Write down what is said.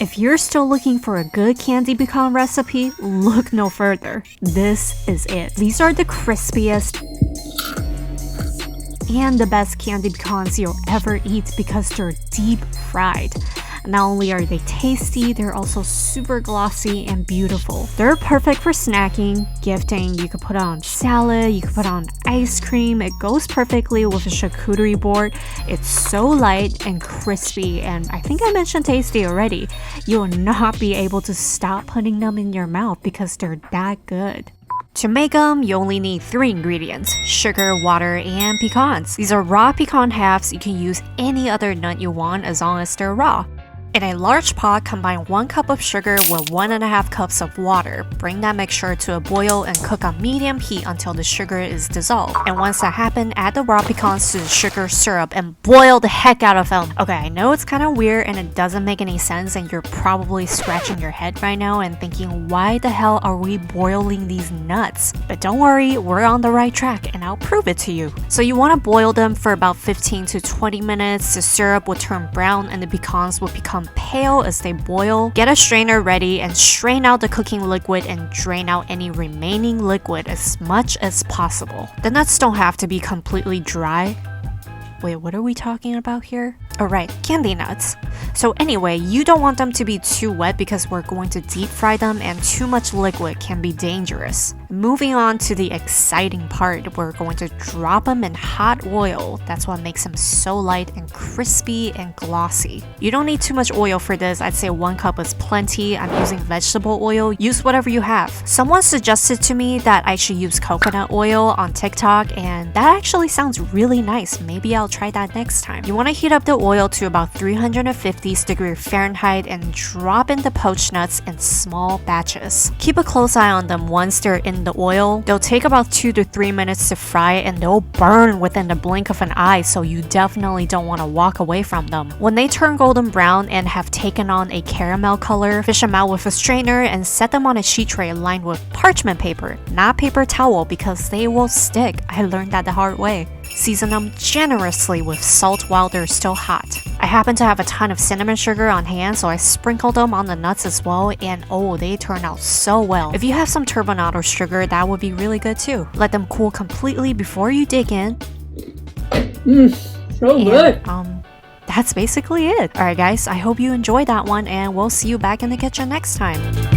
If you're still looking for a good candied pecan recipe, look no further. This is it. These are the crispiest and the best candied pecans you'll ever eat because they're deep fried. Not only are they tasty, they're also super glossy and beautiful. They're perfect for snacking, gifting. You could put it on salad, you could put it on ice cream. It goes perfectly with a charcuterie board. It's so light and crispy, and I think I mentioned tasty already. You will not be able to stop putting them in your mouth because they're that good. To make them, you only need 3 ingredients: sugar, water, and pecans. These are raw pecan halves. You can use any other nut you want as long as they're raw. In a large pot, combine 1 cup of sugar with 1.5 cups of water. Bring that mixture to a boil and cook on medium heat until the sugar is dissolved. And once that happens, add the raw pecans to the sugar syrup and boil the heck out of them. Okay, I know it's kind of weird and it doesn't make any sense, and you're probably scratching your head right now and thinking, why the hell are we boiling these nuts? But don't worry, we're on the right track and I'll prove it to you. So you want to boil them for about 15 to 20 minutes. The syrup will turn brown and the pecans will become pale as they boil. Get a strainer ready and strain out the cooking liquid and drain out any remaining liquid as much as possible. The nuts don't have to be completely dry. Wait, what are we talking about here? Alright, candy nuts. So anyway, you don't want them to be too wet because we're going to deep fry them and too much liquid can be dangerous. Moving on to the exciting part, we're going to drop them in hot oil. That's what makes them so light and crispy and glossy. You don't need too much oil for this. I'd say 1 cup is plenty. I'm using vegetable oil. Use whatever you have. Someone suggested to me that I should use coconut oil on TikTok, and that actually sounds really nice. Maybe I'll try that next time. You want to heat up the oil to about 350 degrees Fahrenheit and drop in the poached nuts in small batches. Keep a close eye on them once they're in the oil. They'll take about 2 to 3 minutes to fry and they'll burn within the blink of an eye, so you definitely don't want to walk away from them. When they turn golden brown and have taken on a caramel color, fish them out with a strainer and set them on a sheet tray lined with parchment paper, not paper towel, because they will stick. I learned that the hard way. Season them generously with salt while they're still hot. I happen to have a ton of cinnamon sugar on hand, so I sprinkled them on the nuts as well, and oh, they turn out so well. If you have some turbinado sugar, that would be really good too. Let them cool completely before you dig in. So good. That's basically it. Alright guys, I hope you enjoyed that one, and we'll see you back in the kitchen next time.